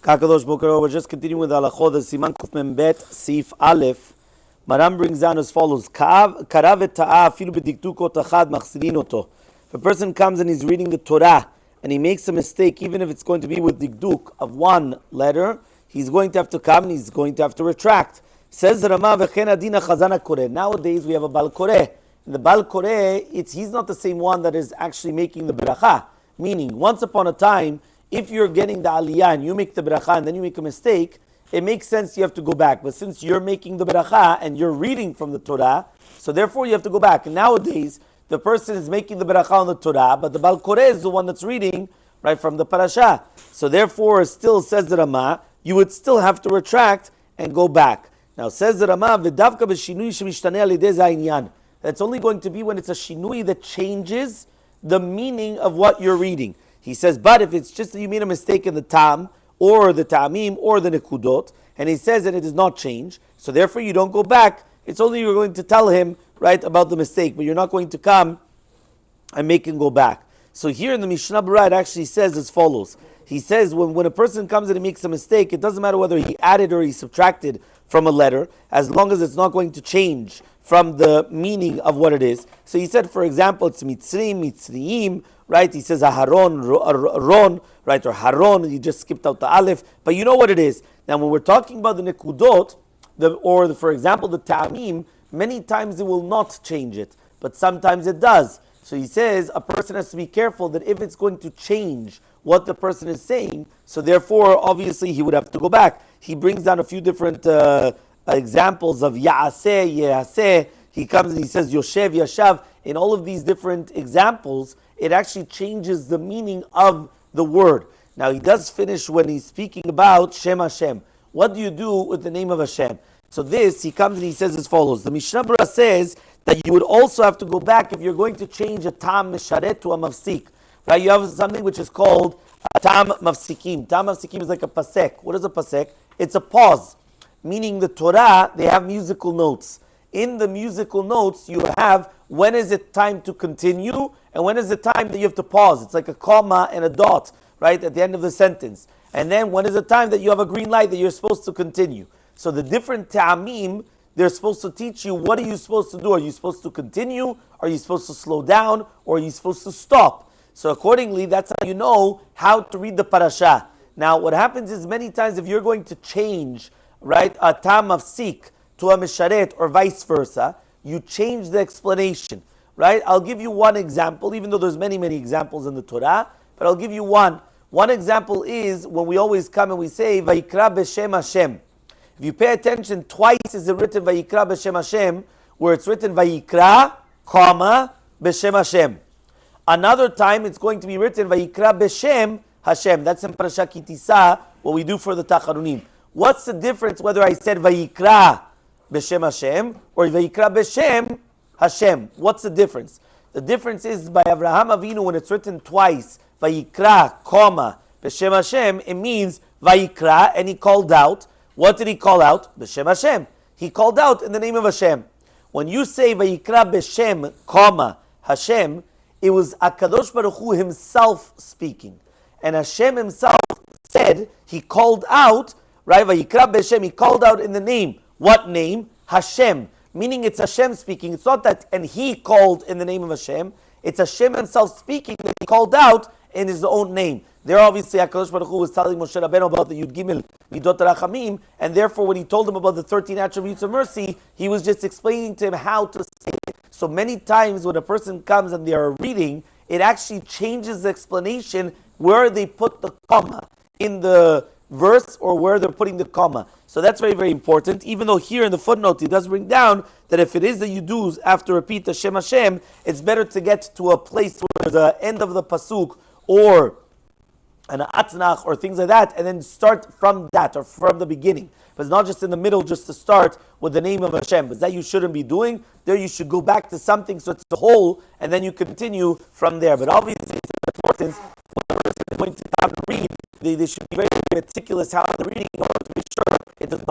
Kakadosh Bokero, we're just continuing with Halachot, the Siman Kuf Membet, Sif Aleph. Maram brings down as follows: Karavet ta'a afilu b'dikduk otachad machsidin oto. If a person comes and he's reading the Torah and he makes a mistake, even if it's going to be with dikduk of one letter, he's going to have to come and he's going to have to retract. Says Rama v'chen adina chazana koreh. Nowadays we have a bal koreh. And the bal koreh, he's not the same one that is actually making the bracha. Meaning, once upon a time, if you're getting the aliyah and you make the bracha and then you make a mistake, it makes sense you have to go back. But since you're making the bracha and you're reading from the Torah, so therefore you have to go back. And nowadays, the person is making the bracha on the Torah, but the Bal Koreh is the one that's reading right from the parasha. So therefore, still says the Rama, you would still have to retract and go back. Now says the Rama, v'davka b'shinui shemishtaneh al yedei zeh. That's only going to be when it's a shinui that changes the meaning of what you're reading. He says, but if it's just that you made a mistake in the tam, or the ta'amim, or the nekudot, and he says that it does not change, so therefore you don't go back, it's only you're going to tell him, right, about the mistake, but you're not going to come and make him go back. So here in the Mishnah Berurah, it actually says as follows. He says, when a person comes and he makes a mistake, it doesn't matter whether he added or he subtracted from a letter, as long as it's not going to change from the meaning of what it is. So he said, for example, it's mitzrim, mitzriim, right? He says Aharon, Ron, right? Or Haron, he just skipped out the aleph. But you know what it is. Now, when we're talking about the nekudot, for example, the ta'amim, many times it will not change it, but sometimes it does. So he says a person has to be careful that if it's going to change what the person is saying, so therefore, obviously, he would have to go back. He brings down a few different examples of Ya'aseh, Ye'aseh. He comes and he says Yoshev, Yashav. In all of these different examples, it actually changes the meaning of the word. Now he does finish when he's speaking about Shem Hashem. What do you do with the name of Hashem? So this, he comes and he says as follows. The Mishnah Berurah says that you would also have to go back if you're going to change a tam misharet to a mafsik. Right? You have something which is called a tam mafsikim. Tam mafsikim is like a pasek. What is a pasek? It's a pause. Meaning the Torah, they have musical notes. In the musical notes, you have when is it time to continue and when is the time that you have to pause. It's like a comma and a dot, right, at the end of the sentence. And then when is the time that you have a green light that you're supposed to continue. So the different ta'amim, they're supposed to teach you what are you supposed to do. Are you supposed to continue? Are you supposed to slow down? Or are you supposed to stop? So accordingly, that's how you know how to read the parasha. Now what happens is many times if you're going to change, right, a tam mafsik to a misharet or vice versa, you change the explanation, right? I'll give you one example, even though there's many, many examples in the Torah, but I'll give you one. One example is when we always come and we say, Vayikra b'Shem Hashem. If you pay attention, twice is it written Vayikra b'Shem Hashem, where it's written Vayikra, comma, b'Shem Hashem. Another time it's going to be written Vayikra b'Shem Hashem. That's in Parashat Ki Tisa, what we do for the Tacharunim. What's the difference whether I said Vayikra b'Shem Hashem or Vayikra b'Shem Hashem? What's the difference? The difference is by Avraham Avinu when it's written twice, Vayikra, comma, b'Shem Hashem, it means Vayikra, and he called out. What did he call out? B'Shem Hashem. He called out in the name of Hashem. When you say Vayikra b'Shem, comma, Hashem, it was HaKadosh Baruch Hu himself speaking. And Hashem himself said, he called out, right, Vayikra b'Shem, he called out in the name. What name? Hashem. Meaning it's Hashem speaking. It's not that, and he called in the name of Hashem. It's Hashem himself speaking that he called out in his own name. There obviously HaKadosh Baruch Hu was telling Moshe Rabbeinu about the Yud Gimel Midot Rachamim, and therefore when he told him about the 13 attributes of mercy, he was just explaining to him how to say it. So many times when a person comes and they are reading, it actually changes the explanation where they put the comma in the verse or where they're putting the comma. So that's very, very important. Even though here in the footnote, he does bring down that if it is that you do have to repeat Hashem Hashem, it's better to get to a place where the end of the pasuk or an atnach or things like that, and then start from that or from the beginning. But it's not just in the middle just to start with the name of Hashem. But that you shouldn't be doing. There you should go back to something so it's a whole, and then you continue from there. But obviously it's important when a person is going to have to read, they should be very meticulous how they're reading in order to be sure it does not